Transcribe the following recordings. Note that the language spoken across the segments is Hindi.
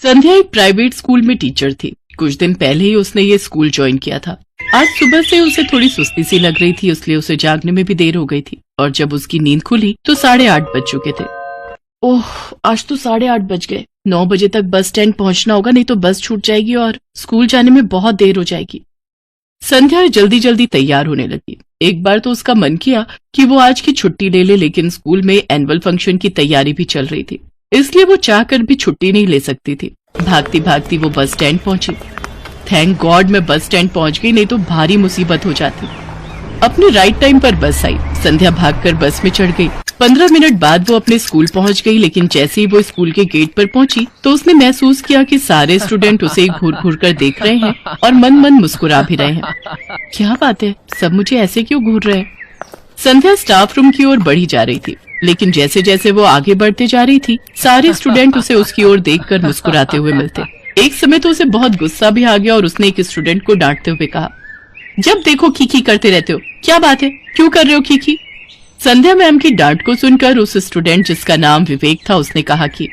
संध्या एक प्राइवेट स्कूल में टीचर थी। कुछ दिन पहले ही उसने ये स्कूल ज्वाइन किया था। आज सुबह से उसे थोड़ी सुस्ती सी लग रही थी, इसलिए उसे जागने में भी देर हो गई थी और जब उसकी नींद खुली तो 8:30 बज चुके थे। ओह, आज तो 8:30 बज गए। 9 बजे तक बस स्टैंड पहुंचना होगा, नहीं तो बस छूट जाएगी और स्कूल जाने में बहुत देर हो जाएगी। संध्या जल्दी जल्दी तैयार होने लगी। एक बार तो उसका मन किया कि वो आज की छुट्टी ले ले, लेकिन स्कूल में एनुअल फंक्शन की तैयारी भी चल रही थी, इसलिए वो चाहकर भी छुट्टी नहीं ले सकती थी। भागती भागती वो बस स्टैंड पहुंची। थैंक गॉड मैं बस स्टैंड पहुंच गई, नहीं तो भारी मुसीबत हो जाती। अपने राइट टाइम पर बस आई। संध्या भागकर बस में चढ़ गई। 15 मिनट बाद वो अपने स्कूल पहुंच गई, लेकिन जैसे ही वो स्कूल के गेट पर पहुंची तो उसने महसूस किया कि सारे स्टूडेंट उसे घूर घूर कर देख रहे हैं और मन मन मुस्कुरा भी रहे हैं। क्या बात है, सब मुझे ऐसे क्यों घूर रहे हैं? संध्या स्टाफ रूम की ओर बढ़ी जा रही थी, लेकिन जैसे जैसे वो आगे बढ़ते जा रही थी सारे स्टूडेंट उसे उसकी ओर देखकर मुस्कुराते हुए मिलते। एक समय तो उसे बहुत गुस्सा भी आ गया और उसने एक स्टूडेंट को डांटते हुए कहा, जब देखो खीखी करते रहते हो, क्या बात है, क्यों कर रहे हो खीखी? संध्या मैम की डांट को सुनकर उस स्टूडेंट जिसका नाम विवेक था उसने कहा कि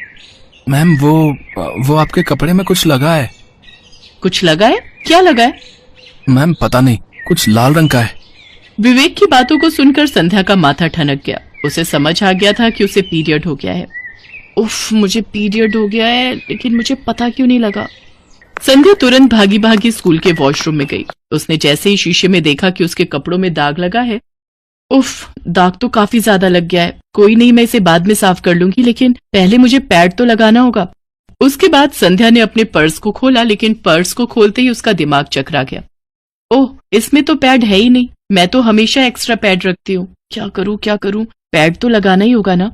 मैम वो आपके कपड़े में कुछ लगा है। कुछ लगा है? क्या लगा है? मैम पता नहीं, कुछ लाल रंग का है। विवेक की बातों को सुनकर संध्या का माथा ठनक गया। उसे समझ आ गया था कि उसे पीरियड हो गया है। उफ, मुझे पीरियड हो गया है, लेकिन मुझे पता क्यों नहीं लगा। संध्या तुरंत भागी भागी स्कूल के वॉशरूम में गई। उसने जैसे ही शीशे में देखा कि उसके कपड़ों में दाग लगा है, उफ, दाग तो काफी ज्यादा लग गया है। कोई नहीं, मैं इसे बाद में साफ कर लूंगी, लेकिन पहले मुझे पैड तो लगाना होगा। उसके बाद संध्या ने अपने पर्स को खोला, लेकिन पर्स को खोलते ही उसका दिमाग चकरा गया। ओह, इसमें तो पैड है ही नहीं। मैं तो हमेशा एक्स्ट्रा पैड रखती हूँ। क्या करूँ? पैड तो लगाना ही होगा ना।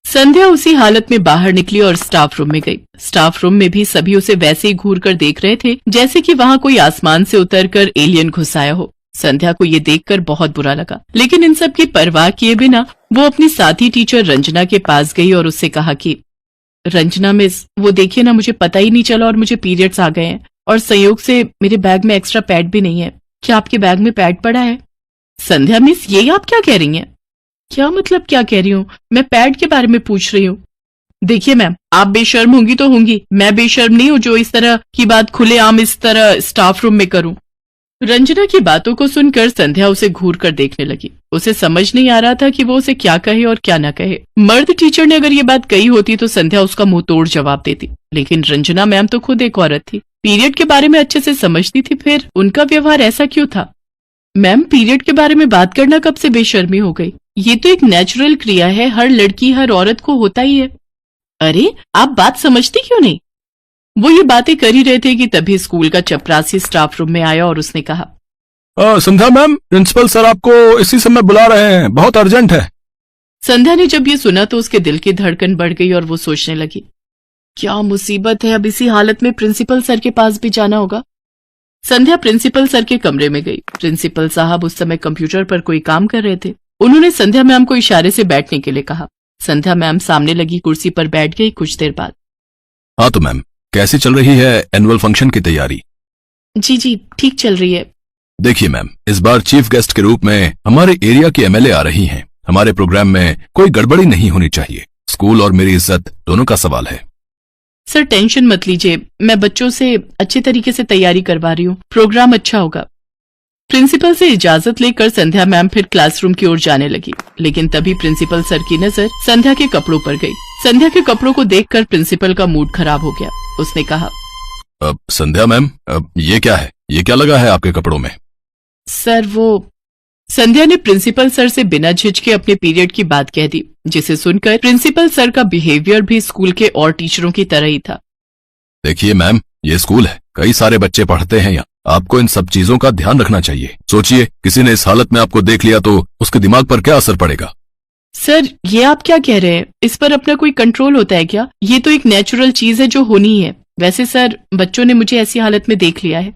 संध्या उसी हालत में बाहर निकली और स्टाफ रूम में गई। स्टाफ रूम में भी सभी उसे वैसे ही घूर कर देख रहे थे जैसे कि वहां कोई आसमान से उतरकर एलियन घुस आया हो। संध्या को ये देखकर बहुत बुरा लगा, लेकिन इन सब की परवाह किए बिना वो अपनी साथी टीचर रंजना के पास गई और उससे कहा कि रंजना मिस, वो देखिए ना, मुझे पता ही नहीं चला और मुझे पीरियड्स आ गए हैं और संयोग से मेरे बैग में एक्स्ट्रा पैड भी नहीं है। क्या आपके बैग में पैड पड़ा है? संध्या मिस, ये आप क्या कह रही हैं? क्या मतलब क्या कह रही हूँ? मैं पैड के बारे में पूछ रही हूँ। देखिए मैम, आप बेशर्म होंगी तो होंगी, मैं बेशर्म नहीं हूँ जो इस तरह की बात खुलेआम इस तरह स्टाफ रूम में करूं। रंजना की बातों को सुनकर संध्या उसे घूर कर देखने लगी। उसे समझ नहीं आ रहा था कि वो उसे क्या कहे और क्या न कहे। मर्द टीचर ने अगर ये बात कही होती तो संध्या उसका मुंह तोड़ जवाब देती, लेकिन रंजना मैम तो खुद एक औरत थी, पीरियड के बारे में अच्छे से समझती थी, फिर उनका व्यवहार ऐसा क्यों था? मैम, पीरियड के बारे में बात करना कब से बेशर्मी हो गई? ये तो एक नेचुरल क्रिया है, हर लड़की हर औरत को होता ही है। अरे, आप बात समझती क्यों नहीं? वो ये बातें कर ही रहे थे कि तभी स्कूल का चपरासी स्टाफ रूम में आया और उसने कहा, संध्या मैम, प्रिंसिपल सर आपको इसी समय बुला रहे हैं, बहुत अर्जेंट है। संध्या ने जब ये सुना तो उसके दिल की धड़कन बढ़ गई और वो सोचने लगी, क्या मुसीबत है, अब इसी हालत में प्रिंसिपल सर के पास भी जाना होगा। संध्या प्रिंसिपल सर के कमरे में गई। प्रिंसिपल साहब उस समय कंप्यूटर पर कोई काम कर रहे थे। उन्होंने संध्या मैम को इशारे से बैठने के लिए कहा। संध्या मैम सामने लगी कुर्सी पर बैठ गई। कुछ देर बाद, हाँ तो मैम, कैसी चल रही है एनुअल फंक्शन की तैयारी? जी ठीक चल रही है। देखिए मैम, इस बार चीफ गेस्ट के रूप में हमारे एरिया की एमएलए आ रही हैं। हमारे प्रोग्राम में कोई गड़बड़ी नहीं होनी चाहिए। स्कूल और मेरी इज्जत दोनों का सवाल है। सर टेंशन मत लीजिए, मैं बच्चों से अच्छे तरीके से तैयारी करवा रही हूँ, प्रोग्राम अच्छा होगा। प्रिंसिपल से इजाजत लेकर संध्या मैम फिर क्लासरूम की ओर जाने लगी, लेकिन तभी प्रिंसिपल सर की नजर संध्या के कपड़ों पर गई। संध्या के कपड़ों को देखकर प्रिंसिपल का मूड खराब हो गया। उसने कहा, संध्या मैम, ये क्या है? ये क्या लगा है आपके कपड़ों में? सर वो... संध्या ने प्रिंसिपल सर से बिना झिझके अपने पीरियड की बात कह दी, जिसे सुनकर प्रिंसिपल सर का बिहेवियर भी स्कूल के और टीचरों की तरह ही था। देखिए मैम, ये स्कूल है, कई सारे बच्चे पढ़ते हैं यहाँ, आपको इन सब चीजों का ध्यान रखना चाहिए। सोचिए, किसी ने इस हालत में आपको देख लिया तो उसके दिमाग पर क्या असर पड़ेगा? सर, ये आप क्या कह रहे हैं? इस पर अपना कोई कंट्रोल होता है क्या? ये तो एक नेचुरल चीज है जो होनी है। वैसे सर, बच्चों ने मुझे ऐसी हालत में देख लिया है।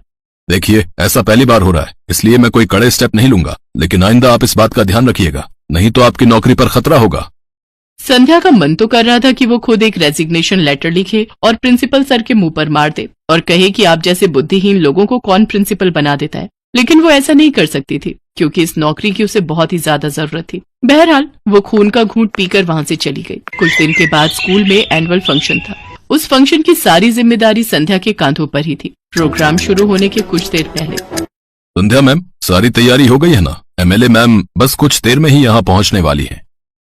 देखिए, ऐसा पहली बार हो रहा है, इसलिए मैं कोई कड़े स्टेप नहीं लूंगा, लेकिन आइंदा आप इस बात का ध्यान रखिएगा, नहीं तो आपकी नौकरी पर खतरा होगा। संध्या का मन तो कर रहा था कि वो खुद एक रेजिग्नेशन लेटर लिखे और प्रिंसिपल सर के मुंह पर मार दे और कहे कि आप जैसे बुद्धिहीन लोगों को कौन प्रिंसिपल बना देता है, लेकिन वो ऐसा नहीं कर सकती थी क्योंकि इस नौकरी की उसे बहुत ही ज्यादा जरूरत थी। बहरहाल वो खून का घूंट पीकर वहां से चली गई। कुछ दिन के बाद स्कूल में एनुअल फंक्शन था। उस फंक्शन की सारी जिम्मेदारी संध्या के कांधों पर ही थी। प्रोग्राम शुरू होने के कुछ देर पहले। संध्या मैम, सारी तैयारी हो गई है ना? एमएलए मैम बस कुछ देर में ही यहाँ पहुँचने वाली है।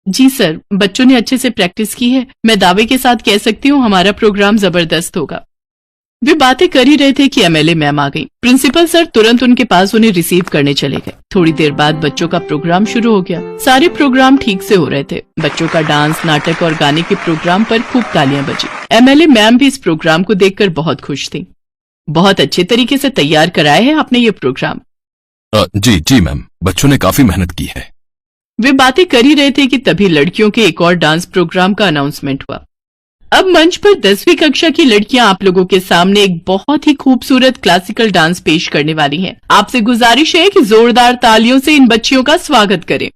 जी सर, बच्चों ने अच्छे से प्रैक्टिस की है। मैं दावे के साथ कह सकती हूँ हमारा प्रोग्राम जबरदस्त होगा। वे बातें कर ही रहे थे कि एमएलए मैम आ गई। प्रिंसिपल सर तुरंत उनके पास उन्हें रिसीव करने चले गए। थोड़ी देर बाद बच्चों का प्रोग्राम शुरू हो गया। सारे प्रोग्राम ठीक से हो रहे थे। बच्चों का डांस, नाटक और गाने के प्रोग्राम पर खूब तालियां बजी। एमएलए मैम भी इस प्रोग्राम को देखकर बहुत खुश थी। बहुत अच्छे तरीके से तैयार कराया है आपने ये प्रोग्राम। जी मैम, बच्चों ने काफी मेहनत की है। वे बातें कर ही रहे थे कि तभी लड़कियों के एक और डांस प्रोग्राम का अनाउंसमेंट हुआ। अब मंच पर 10वीं कक्षा की लड़कियां आप लोगों के सामने एक बहुत ही खूबसूरत क्लासिकल डांस पेश करने वाली हैं। आपसे गुजारिश है कि जोरदार तालियों से इन बच्चियों का स्वागत करें।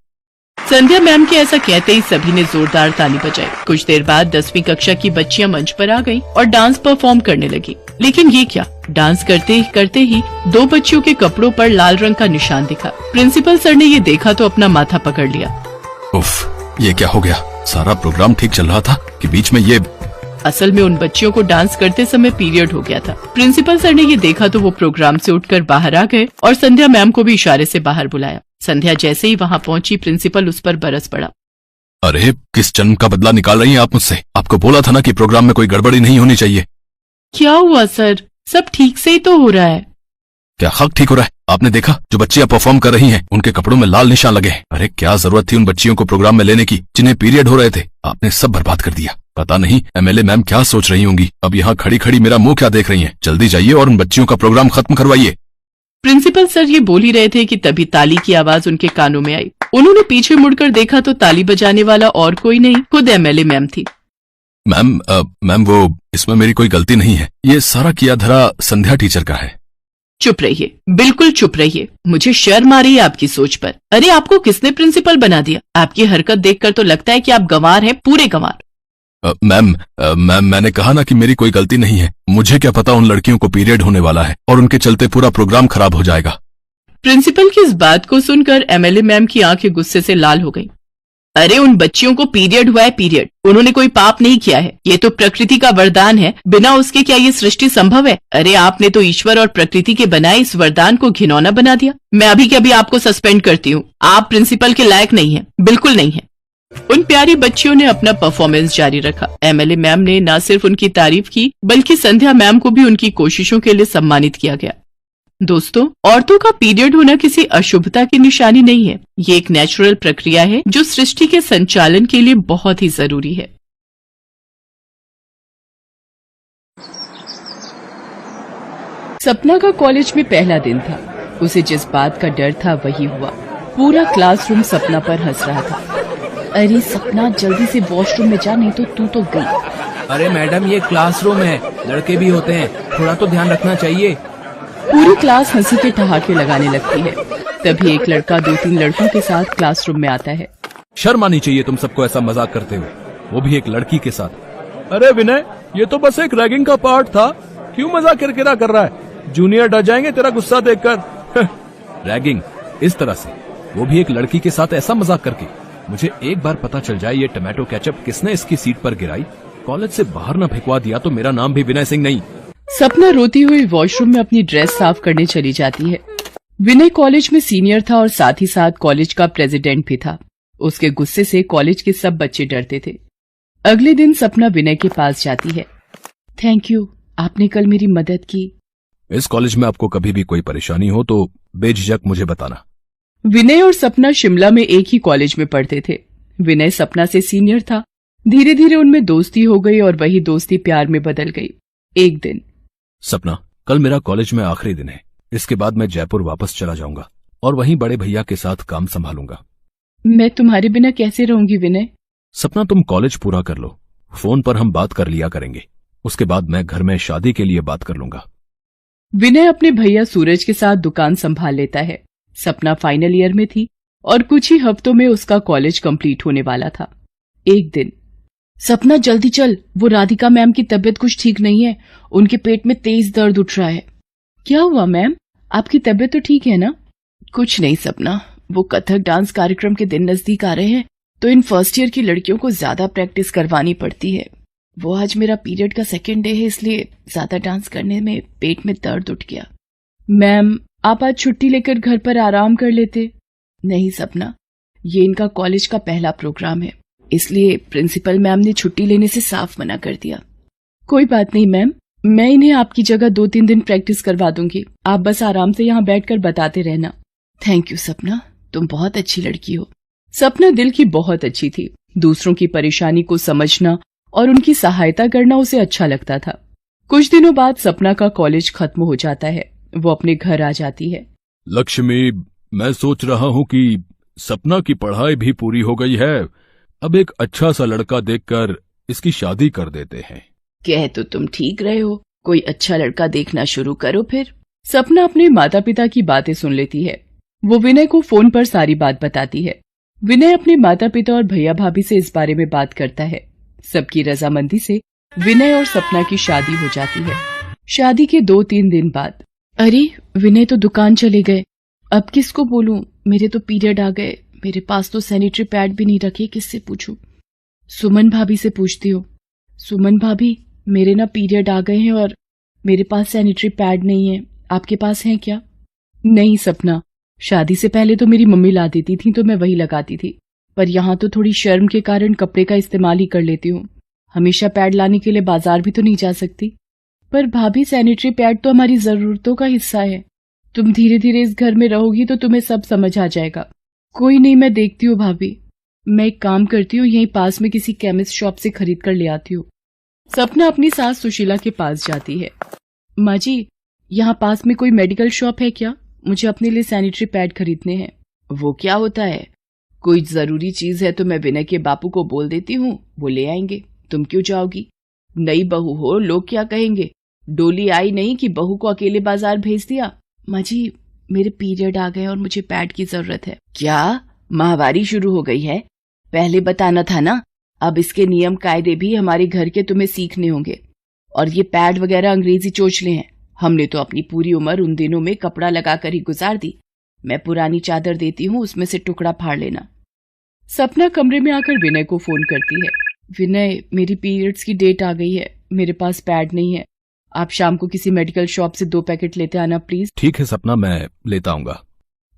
संध्या मैम के ऐसा कहते ही सभी ने जोरदार ताली बजाई। कुछ देर बाद 10वीं कक्षा की बच्चियां मंच पर आ गईं और डांस परफॉर्म करने लगी। लेकिन ये क्या, डांस करते ही 2 बच्चियों के कपड़ों पर लाल रंग का निशान दिखा। प्रिंसिपल सर ने ये देखा तो अपना माथा पकड़ लिया। उफ, ये क्या हो गया? सारा प्रोग्राम ठीक चल रहा था कि बीच में ये? असल में उन बच्चियों को डांस करते समय पीरियड हो गया था। प्रिंसिपल सर ने ये देखा तो वो प्रोग्राम से उठकर बाहर आ गए और संध्या मैम को भी इशारे से बाहर बुलाया। संध्या जैसे ही वहाँ पहुंची, प्रिंसिपल उस पर बरस पड़ा। अरे, किस जन्म का बदला निकाल रही हैं आप मुझसे? आपको बोला था ना कि प्रोग्राम में कोई गड़बड़ी नहीं होनी चाहिए। क्या हुआ सर? सब ठीक से ही तो हो रहा है। क्या हक ठीक हो रहा है? आपने देखा जो बच्चियां परफॉर्म कर रही हैं, उनके कपड़ों में लाल निशान लगे हैं। अरे, क्या जरूरत थी उन बच्चियों को प्रोग्राम में लेने की जिन्हें पीरियड हो रहे थे? आपने सब बर्बाद कर दिया। पता नहीं एमएलए मैम क्या सोच रही होंगी। अब यहाँ खड़ी खड़ी मेरा मुंह क्या देख रही हैं? जल्दी जाइए और उन बच्चियों का प्रोग्राम खत्म करवाइए। प्रिंसिपल सर ये बोल ही रहे थे कि तभी ताली की आवाज उनके कानों में आई। उन्होंने पीछे मुड़कर देखा तो ताली बजाने वाला और कोई नहीं, खुद एमएलए मैम थी। मैम वो इसमें मेरी कोई गलती नहीं है। ये सारा किया धरा संध्या टीचर का है। चुप रहिए, बिल्कुल चुप रहिए। मुझे शर्म आ रही है आपकी सोच पर। अरे, आपको किसने प्रिंसिपल बना दिया? आपकी हरकत देखकर तो लगता है कि आप गंवार हैं, पूरे गंवार। मैम मैंने कहा ना कि मेरी कोई गलती नहीं है। मुझे क्या पता उन लड़कियों को पीरियड होने वाला है और उनके चलते पूरा प्रोग्राम खराब हो जाएगा। प्रिंसिपल की इस बात को सुनकर एमएलए मैम की आंखें गुस्से से लाल हो गईं। अरे, उन बच्चियों को पीरियड हुआ है, पीरियड। उन्होंने कोई पाप नहीं किया है। ये तो प्रकृति का वरदान है। बिना उसके क्या ये सृष्टि संभव है? अरे, आपने तो ईश्वर और प्रकृति के बनाए इस वरदान को घिनौना बना दिया। मैं अभी के अभी आपको सस्पेंड करती हूँ। आप प्रिंसिपल के लायक नहीं है, बिल्कुल नहीं है। उन प्यारी बच्चियों ने अपना परफॉर्मेंस जारी रखा। एमएलए मैम ने न सिर्फ उनकी तारीफ की बल्कि संध्या मैम को भी उनकी कोशिशों के लिए सम्मानित किया गया। दोस्तों, औरतों का पीरियड होना किसी अशुभता की निशानी नहीं है। ये एक नेचुरल प्रक्रिया है जो सृष्टि के संचालन के लिए बहुत ही जरूरी है। सपना का कॉलेज में पहला दिन था। उसे जिस बात का डर था वही हुआ। पूरा क्लासरूम सपना पर हंस रहा था। अरे सपना, जल्दी से वॉशरूम में जा, नहीं तो तू तो गई। अरे मैडम, ये क्लासरूम है, लड़के भी होते हैं, थोड़ा तो ध्यान रखना चाहिए। पूरी क्लास हंसी के ठहाके लगाने लगती है। तभी एक लड़का 2-3 लड़कों के साथ क्लासरूम में आता है। शर्म आनी चाहिए तुम सबको ऐसा मजाक करते हो, वो भी एक लड़की के साथ। अरे विनय, ये तो बस एक रैगिंग का पार्ट था। क्यों मजाक किरकिरा कर रहा है? जूनियर डर जाएंगे तेरा गुस्सा देखकर। रैगिंग इस तरह से, वो भी एक लड़की के साथ ऐसा मजाक करके? मुझे एक बार पता चल जाए ये टमाटो केचप किसने इसकी सीट पर गिराई, कॉलेज से बाहर न फेंकवा दिया तो मेरा नाम भी विनय सिंह नहीं। सपना रोती हुई वॉशरूम में अपनी ड्रेस साफ करने चली जाती है। विनय कॉलेज में सीनियर था और साथ ही साथ कॉलेज का प्रेसिडेंट भी था। उसके गुस्से से कॉलेज के सब बच्चे डरते थे। अगले दिन सपना विनय के पास जाती है। थैंक यू, आपने कल मेरी मदद की। इस कॉलेज में आपको कभी भी कोई परेशानी हो तो बेझिझक मुझे बताना। विनय और सपना शिमला में एक ही कॉलेज में पढ़ते थे। विनय सपना से सीनियर था। धीरे धीरे उनमें दोस्ती हो गई और वही दोस्ती प्यार में बदल गई। एक दिन, सपना, कल मेरा कॉलेज में आखिरी दिन है। इसके बाद मैं जयपुर वापस चला जाऊंगा और वहीं बड़े भैया के साथ काम संभालूंगा। मैं तुम्हारे बिना कैसे रहूंगी विनय? सपना, तुम कॉलेज पूरा कर लो, फोन पर हम बात कर लिया करेंगे। उसके बाद मैं घर में शादी के लिए बात कर लूंगा। विनय अपने भैया सूरज के साथ दुकान संभाल लेता है। सपना फाइनल ईयर में थी और कुछ ही हफ्तों में उसका कॉलेज कंप्लीट होने वाला था। एक दिन, सपना जल्दी चल, वो राधिका मैम की तबीयत कुछ ठीक नहीं है। उनके पेट में तेज दर्द उठ रहा है। क्या हुआ मैम, आपकी तबीयत तो ठीक है ना? कुछ नहीं सपना, वो कथक डांस कार्यक्रम के दिन नजदीक आ रहे हैं तो इन फर्स्ट ईयर की लड़कियों को ज्यादा प्रैक्टिस करवानी पड़ती है। वो आज मेरा पीरियड का सेकेंड डे है, इसलिए ज्यादा डांस करने में पेट में दर्द उठ गया। मैम, आप आज छुट्टी लेकर घर पर आराम कर लेते। नहीं सपना, ये इनका कॉलेज का पहला प्रोग्राम है, इसलिए प्रिंसिपल मैम ने छुट्टी लेने से साफ मना कर दिया। कोई बात नहीं मैम, मैं इन्हें आपकी जगह 2-3 दिन प्रैक्टिस करवा दूंगी। आप बस आराम से यहाँ बैठकर बताते रहना। थैंक यू सपना, तुम बहुत अच्छी लड़की हो। सपना दिल की बहुत अच्छी थी। दूसरों की परेशानी को समझना और उनकी सहायता करना उसे अच्छा लगता था। कुछ दिनों बाद सपना का कॉलेज खत्म हो जाता है। वो अपने घर आ जाती है। लक्ष्मी, मैं सोच रहा हूँ कि सपना की पढ़ाई भी पूरी हो गई है, अब एक अच्छा सा लड़का देखकर इसकी शादी कर देते हैं। कह तो तुम ठीक रहे हो, कोई अच्छा लड़का देखना शुरू करो फिर। सपना अपने माता पिता की बातें सुन लेती है। वो विनय को फोन पर सारी बात बताती है। विनय अपने माता पिता और भैया भाभी से इस बारे में बात करता है। सबकी रजामंदी से विनय और सपना की शादी हो जाती है। शादी के 2-3 दिन बाद, अरे विनय तो दुकान चले गए, अब किसको बोलूं? मेरे तो पीरियड आ गए, मेरे पास तो सैनिटरी पैड भी नहीं रखे, किससे पूछूं? सुमन भाभी से पूछती हूँ। सुमन भाभी, मेरे ना पीरियड आ गए हैं और मेरे पास सैनिटरी पैड नहीं है, आपके पास है क्या? नहीं सपना, शादी से पहले तो मेरी मम्मी ला देती थी तो मैं वही लगाती थी, पर यहाँ तो थोड़ी शर्म के कारण कपड़े का इस्तेमाल ही कर लेती हूँ। हमेशा पैड लाने के लिए बाजार भी तो नहीं जा सकती। पर भाभी, सैनिटरी पैड तो हमारी जरूरतों का हिस्सा है। तुम धीरे धीरे इस घर में रहोगी तो तुम्हें सब समझ आ जाएगा। कोई नहीं, मैं देखती हूँ भाभी। मैं एक काम करती हूँ, यहीं पास में किसी केमिस्ट शॉप से खरीद कर ले आती हूँ। सपना अपनी सास सुशीला के पास जाती है। माँ जी, यहाँ पास में कोई मेडिकल शॉप है क्या? मुझे अपने लिए सैनिटरी पैड खरीदने हैं। वो क्या होता है, कोई जरूरी चीज है तो मैं विनय के बापू को बोल देती हूँ, वो ले आएंगे। तुम क्यों जाओगी? नई बहू हो, लोग क्या कहेंगे? डोली आई नहीं कि बहू को अकेले बाजार भेज दिया। माँ जी, मेरे पीरियड आ गए और मुझे पैड की जरूरत है। क्या माहवारी शुरू हो गई है? पहले बताना था ना। अब इसके नियम कायदे भी हमारे घर के तुम्हें सीखने होंगे। और ये पैड वगैरह अंग्रेजी चोचले हैं। हमने तो अपनी पूरी उम्र उन दिनों में कपड़ा लगाकर ही गुजार दी। मैं पुरानी चादर देती हूँ, उसमें से टुकड़ा फाड़ लेना। सपना कमरे में आकर विनय को फोन करती है। विनय, मेरी पीरियड्स की डेट आ गई है, मेरे पास पैड नहीं है। आप शाम को किसी मेडिकल शॉप से 2 पैकेट लेते आना प्लीज। ठीक है सपना, मैं लेता आऊंगा।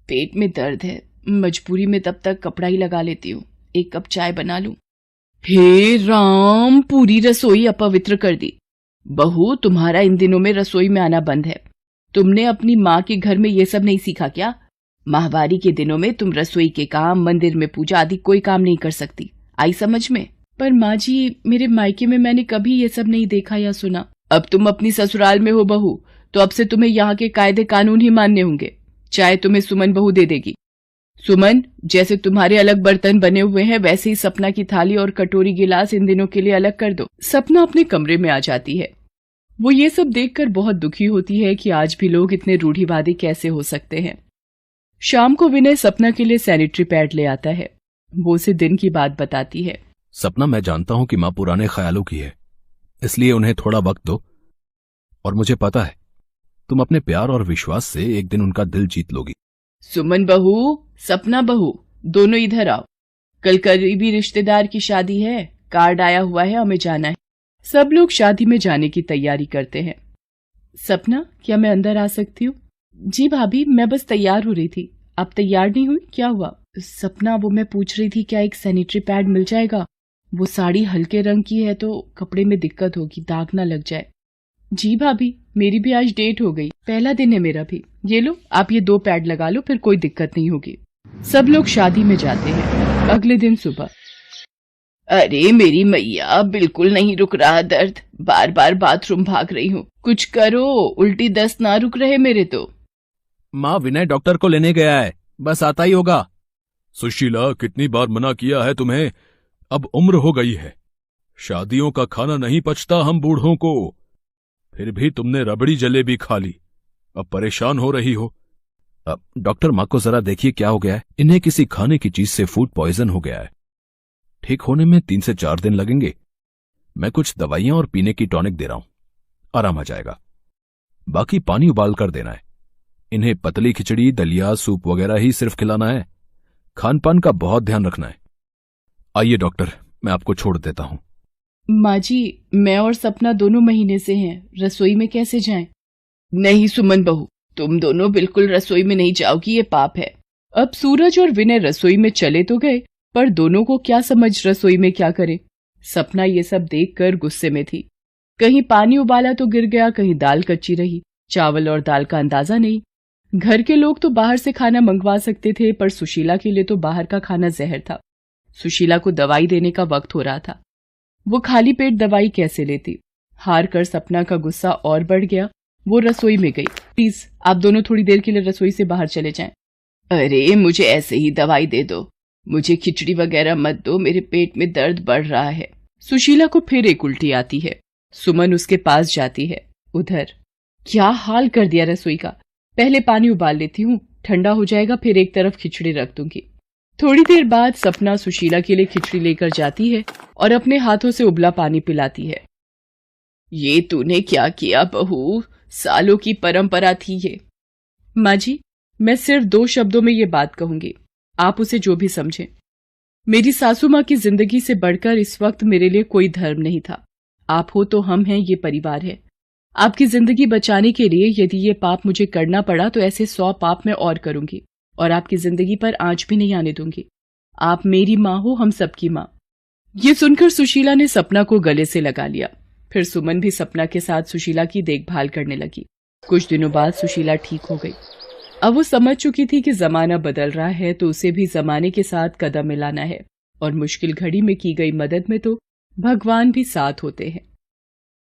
पेट में दर्द है, मजबूरी में तब तक कपड़ा ही लगा लेती हूँ। एक कप चाय बना लूं? हे राम, पूरी रसोई अपवित्र कर दी। बहू, तुम्हारा इन दिनों में रसोई में आना बंद है। तुमने अपनी माँ के घर में ये सब नहीं सीखा क्या? माहवारी के दिनों में तुम रसोई के काम, मंदिर में पूजा आदि कोई काम नहीं कर सकती। आई समझ में? पर माँ जी, मेरे मायके में मैंने कभी ये सब नहीं देखा या सुना। अब तुम अपनी ससुराल में हो बहू, तो अब से तुम्हें यहाँ के कायदे कानून ही मानने होंगे। चाहे तुम्हें सुमन बहू दे देगी। सुमन, जैसे तुम्हारे अलग बर्तन बने हुए हैं, वैसे ही सपना की थाली और कटोरी गिलास इन दिनों के लिए अलग कर दो। सपना अपने कमरे में आ जाती है। वो ये सब देखकर बहुत दुखी होती है कि आज भी लोग इतने रूढ़िवादी कैसे हो सकते हैं। शाम को विनय सपना के लिए सैनिटरी पैड ले आता है। वो उसे दिन की बात बताती है। सपना, मैं जानता हूं कि मां पुराने ख्यालों की है, इसलिए उन्हें थोड़ा वक्त दो। और मुझे पता है तुम अपने प्यार और विश्वास से एक दिन उनका दिल जीत लोगी। सुमन बहू, सपना बहू, दोनों इधर आओ। कल करीबी रिश्तेदार की शादी है, कार्ड आया हुआ है, हमें जाना है। सब लोग शादी में जाने की तैयारी करते हैं। सपना, क्या मैं अंदर आ सकती हूँ? जी भाभी, मैं बस तैयार हो रही थी। आप तैयार नहीं हुई? क्या हुआ? सपना, वो मैं पूछ रही थी, क्या एक सैनिटरी पैड मिल जाएगा? वो साड़ी हल्के रंग की है तो कपड़े में दिक्कत होगी, दाग ना लग जाए। जी भाभी, मेरी भी आज डेट हो गई, पहला दिन है मेरा भी। ये लो, आप ये 2 पैड लगा लो, फिर कोई दिक्कत नहीं होगी। सब लोग शादी में जाते हैं। अगले दिन सुबह, अरे मेरी मैया, बिल्कुल नहीं रुक रहा दर्द, बार बार बाथरूम भाग रही हूँ, कुछ करो, उल्टी दस्त ना रुक रहे मेरे तो। माँ, विनय डॉक्टर को लेने गया है, बस आता ही होगा। सुशीला, कितनी बार मना किया है तुम्हें? अब उम्र हो गई है, शादियों का खाना नहीं पचता हम बूढ़ों को। फिर भी तुमने रबड़ी जलेबी खा ली, अब परेशान हो रही हो। डॉक्टर, माँ को जरा देखिए क्या हो गया है। इन्हें किसी खाने की चीज से फूड पॉइजन हो गया है। ठीक होने में 3 से 4 दिन लगेंगे। मैं कुछ दवाइयां और पीने की टॉनिक दे रहा हूं, आराम आ जाएगा। बाकी पानी उबाल कर देना है। इन्हें पतली खिचड़ी, दलिया, सूप वगैरह ही सिर्फ खिलाना है। खान पान का बहुत ध्यान रखना है। आइए डॉक्टर, मैं आपको छोड़ देता हूं। माँ जी, मैं और सपना दोनों महीने से हैं, रसोई में कैसे जाएं? नहीं सुमन बहू, तुम दोनों बिल्कुल रसोई में नहीं जाओगी, ये पाप है। अब सूरज और विनय रसोई में चले तो गए, पर दोनों को क्या समझ रसोई में क्या करें। सपना ये सब देखकर गुस्से में थी। कहीं पानी उबाला तो गिर गया, कहीं दाल कच्ची रही, चावल और दाल का अंदाजा नहीं। घर के लोग तो बाहर से खाना मंगवा सकते थे, पर सुशीला के लिए तो बाहर का खाना जहर था। सुशीला को दवाई देने का वक्त हो रहा था, वो खाली पेट दवाई कैसे लेती। हार कर सपना का गुस्सा और बढ़ गया। वो रसोई में गई। प्लीज आप दोनों थोड़ी देर के लिए रसोई से बाहर चले जाएं। अरे मुझे ऐसे ही दवाई दे दो, मुझे खिचड़ी वगैरह मत दो, मेरे पेट में दर्द बढ़ रहा है। सुशीला को फिर एक उल्टी आती है। सुमन उसके पास जाती है। उधर क्या हाल कर दिया रसोई का। पहले पानी उबाल लेती हूँ, ठंडा हो जाएगा, फिर एक तरफ खिचड़ी रख दूंगी। थोड़ी देर बाद सपना सुशीला के लिए खिचड़ी लेकर जाती है और अपने हाथों से उबला पानी पिलाती है। ये तूने क्या किया बहू, सालों की परंपरा थी ये। माँ जी, मैं सिर्फ 2 शब्दों में ये बात कहूंगी, आप उसे जो भी समझें। मेरी सासू माँ की जिंदगी से बढ़कर इस वक्त मेरे लिए कोई धर्म नहीं था। आप हो तो हम हैं, ये परिवार है। आपकी जिंदगी बचाने के लिए यदि ये पाप मुझे करना पड़ा तो ऐसे 100 पाप मैं और करूंगी, और आपकी जिंदगी पर आंच भी नहीं आने दूंगी। आप मेरी माँ हो, हम सबकी माँ। ये सुनकर सुशीला ने सपना को गले से लगा लिया। फिर सुमन भी सपना के साथ सुशीला की देखभाल करने लगी। कुछ दिनों बाद सुशीला ठीक हो गई। अब वो समझ चुकी थी कि जमाना बदल रहा है, तो उसे भी जमाने के साथ कदम मिलाना है, और मुश्किल घड़ी में की गई मदद में तो भगवान भी साथ होते हैं।